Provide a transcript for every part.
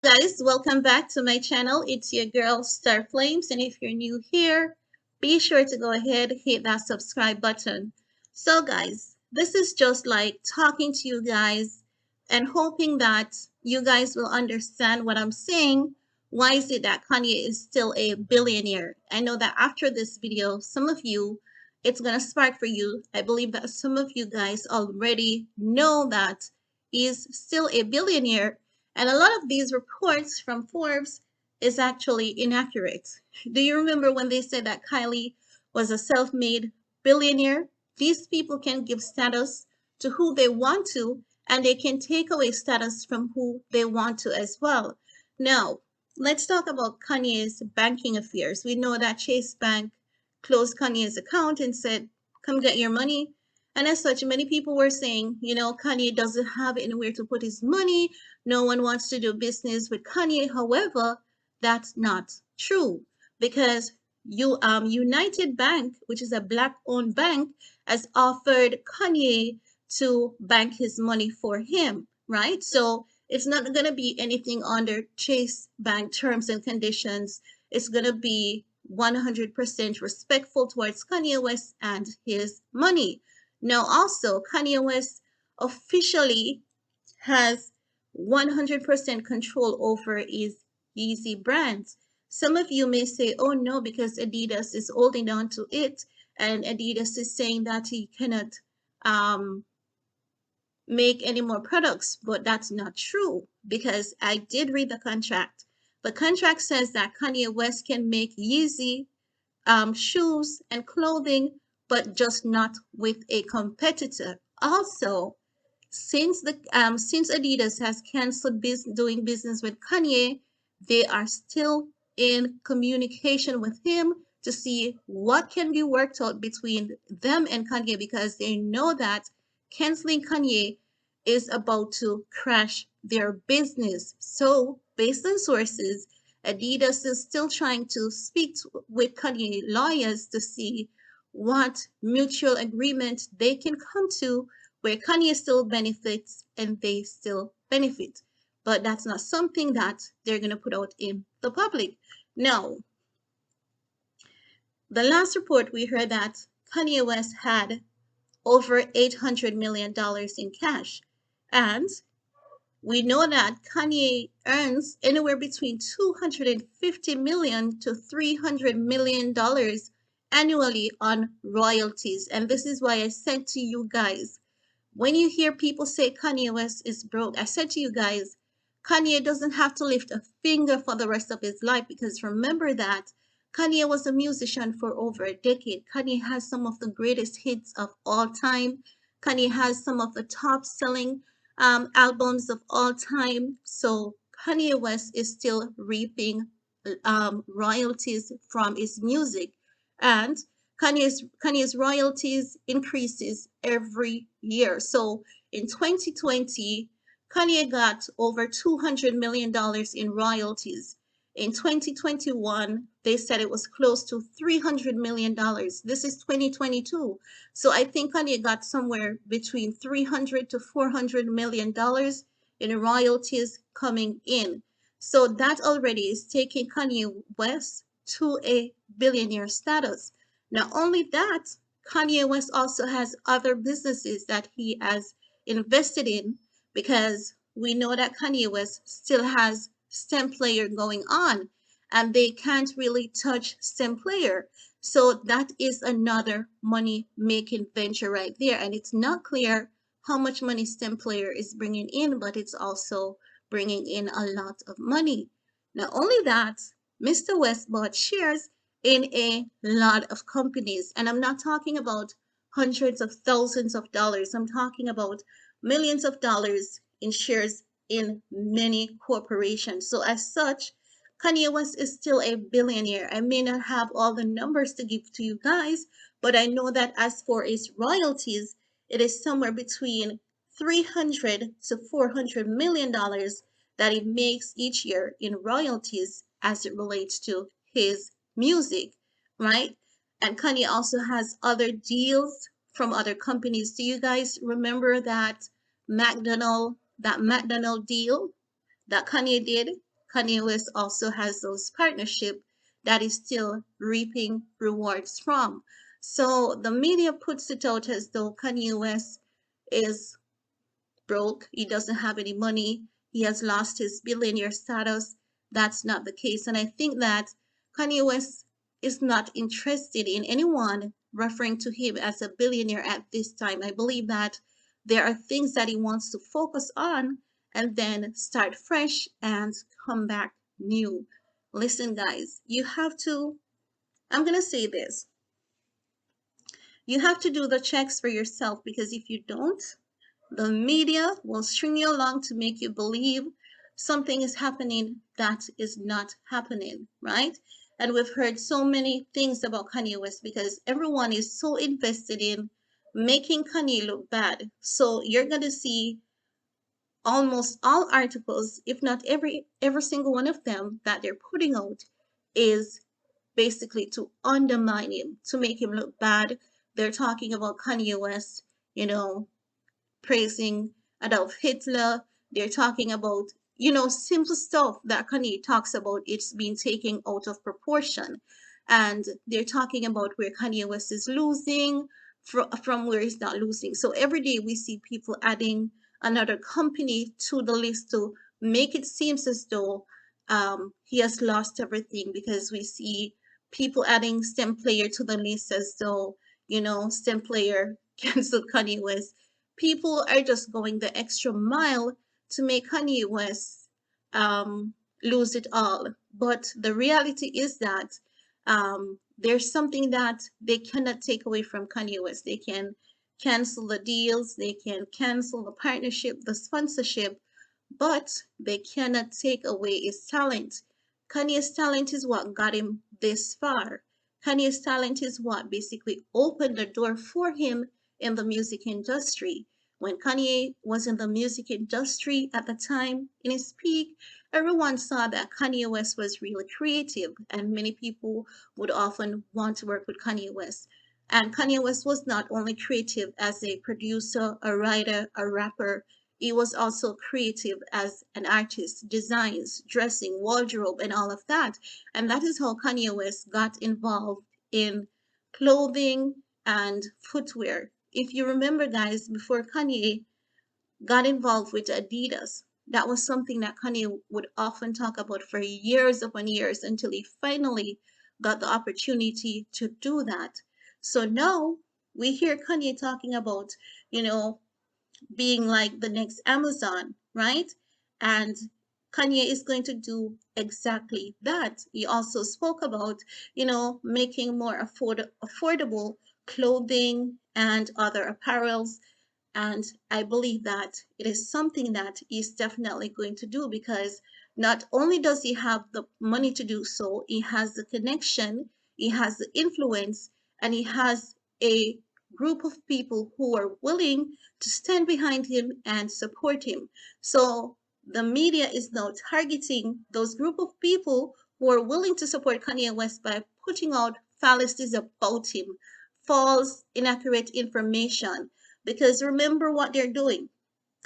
Guys, welcome back to my channel. It's your girl Star Flames, and if you're new here, be sure to go ahead, hit that subscribe button. So guys, this is just like talking to you guys and hoping that you guys will understand what I'm saying. Why is it that Kanye is still a billionaire? I know that after this video, some of you, it's gonna spark for you. I believe that some of you guys already know that he's still a billionaire, and a lot of these reports from Forbes is actually inaccurate. Do you remember when they said that Kylie was a self-made billionaire? These people can give status to who they want to, and they can take away status from who they want to as well. Now, let's talk about Kanye's banking affairs. We know that Chase Bank closed Kanye's account and said, come get your money. And as such, many people were saying, Kanye doesn't have anywhere to put his money. No one wants to do business with Kanye. However, that's not true because United Bank, which is a black-owned bank, has offered Kanye to bank his money for him, right? So it's not going to be anything under Chase Bank terms and conditions. It's going to be 100% respectful towards Kanye West and his money. Now, also, Kanye West officially has 100% control over his Yeezy brands. Some of you may say, oh no, because Adidas is holding on to it, and Adidas is saying that he cannot um, make any more products, but that's not true because I did read the contract. The contract says that Kanye West can make Yeezy shoes and clothing, but just not with a competitor. Also, since Adidas has canceled doing business with Kanye, they are still in communication with him to see what can be worked out between them and Kanye because they know that canceling Kanye is about to crash their business. So, based on sources, Adidas is still trying to speak with Kanye lawyers to see what mutual agreement they can come to where Kanye still benefits and they still benefit. But that's not something that they're going to put out in the public. Now, the last report we heard that Kanye West had over $800 million in cash. And we know that Kanye earns anywhere between $250 million to $300 million annually on royalties. And this is why I said to you guys, when you hear people say Kanye West is broke, I said to you guys, Kanye doesn't have to lift a finger for the rest of his life because remember that Kanye was a musician for over a decade. Kanye has some of the greatest hits of all time. Kanye has some of the top selling albums of all time. So Kanye West is still reaping royalties from his music. And Kanye's royalties increases every year. So in 2020, Kanye got over $200 million in royalties. In 2021, they said it was close to $300 million. This is 2022. So I think Kanye got somewhere between 300 to $400 million in royalties coming in. So that already is taking Kanye West to a billionaire status. Not only that, Kanye West also has other businesses that he has invested in because we know that Kanye West still has STEM player going on and they can't really touch STEM player. So that is another money making venture right there. And it's not clear how much money STEM player is bringing in, but it's also bringing in a lot of money. Not only that, Mr. West bought shares in a lot of companies. And I'm not talking about hundreds of thousands of dollars. I'm talking about millions of dollars in shares in many corporations. So as such, Kanye West is still a billionaire. I may not have all the numbers to give to you guys, but I know that as for his royalties, it is somewhere between 300 to $400 million that he makes each year in royalties as it relates to his music, right? And Kanye also has other deals from other companies. Do you guys remember that McDonald deal that Kanye did? Kanye West also has those partnership that is still reaping rewards from. So the media puts it out as though Kanye West is broke, he doesn't have any money, he has lost his billionaire status. That's not the case. And I think that Kanye West is not interested in anyone referring to him as a billionaire at this time. I believe that there are things that he wants to focus on and then start fresh and come back new. Listen, guys, you have to, I'm going to say this, you have to do the checks for yourself, because if you don't, the media will string you along to make you believe something is happening that is not happening, right? And we've heard so many things about Kanye West because everyone is so invested in making Kanye look bad. So you're going to see almost all articles, if not every single one of them that they're putting out, is basically to undermine him, to make him look bad. They're talking about Kanye West, you know, praising Adolf Hitler. They're talking about, simple stuff that Kanye talks about. It's been taken out of proportion. And they're talking about where Kanye West is losing from where he's not losing. So every day we see people adding another company to the list to make it seem as though he has lost everything, because we see people adding STEM player to the list as though, STEM player canceled Kanye West. People are just going the extra mile to make Kanye West lose it all. But the reality is that there's something that they cannot take away from Kanye West. They can cancel the deals, they can cancel the partnership, the sponsorship, but they cannot take away his talent. Kanye's talent is what got him this far. Kanye's talent is what basically opened the door for him in the music industry. When Kanye was in the music industry at the time in his peak, everyone saw that Kanye West was really creative, and many people would often want to work with Kanye West. And Kanye West was not only creative as a producer, a writer, a rapper, he was also creative as an artist, designs, dressing, wardrobe, and all of that. And that is how Kanye West got involved in clothing and footwear. If you remember, guys, before Kanye got involved with Adidas, that was something that Kanye would often talk about for years upon years until he finally got the opportunity to do that. So now we hear Kanye talking about, you know, being like the next Amazon, right? And Kanye is going to do exactly that. He also spoke about, making more affordable clothing and other apparels, and I believe that it is something that he's definitely going to do, because not only does he have the money to do so, he has the connection, he has the influence, and he has a group of people who are willing to stand behind him and support him. So the media is now targeting those group of people who are willing to support Kanye West by putting out fallacies about him, false, inaccurate information, because remember what they're doing.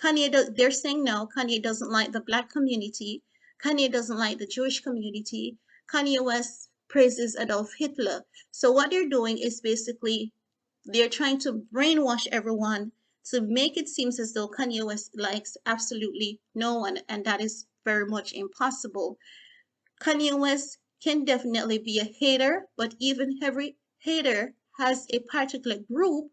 They're saying now Kanye doesn't like the black community. Kanye doesn't like the Jewish community. Kanye West praises Adolf Hitler. So what they're doing is basically they're trying to brainwash everyone to make it seem as though Kanye West likes absolutely no one, and that is very much impossible. Kanye West can definitely be a hater, but even every hater has a particular group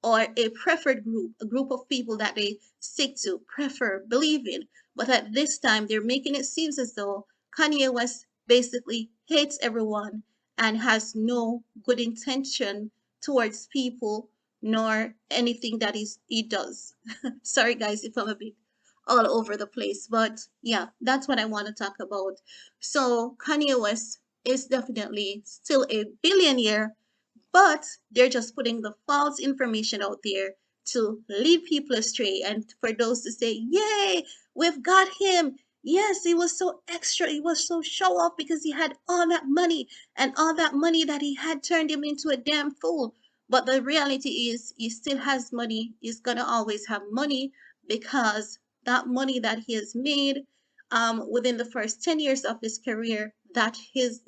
or a preferred group, a group of people that they stick to, prefer, believe in. But at this time, they're making it seem as though Kanye West basically hates everyone and has no good intention towards people nor anything that he does. Sorry, guys, if I'm a bit all over the place, but yeah, that's what I want to talk about. So Kanye West is definitely still a billionaire, but they're just putting the false information out there to lead people astray. And for those to say, yay, we've got him. Yes, he was so extra. He was so show off because he had all that money, and all that money that he had turned him into a damn fool. But the reality is, he still has money. He's going to always have money because that money that he has made within the first 10 years of his career, that is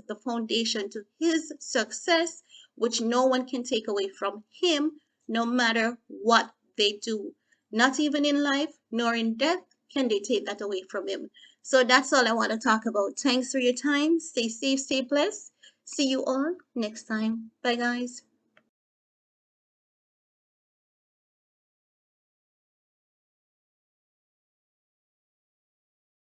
the foundation to his success, which no one can take away from him, no matter what they do. Not even in life nor in death can they take that away from him. So that's all I want to talk about. Thanks for your time. Stay safe, stay blessed. See you all next time. Bye, guys.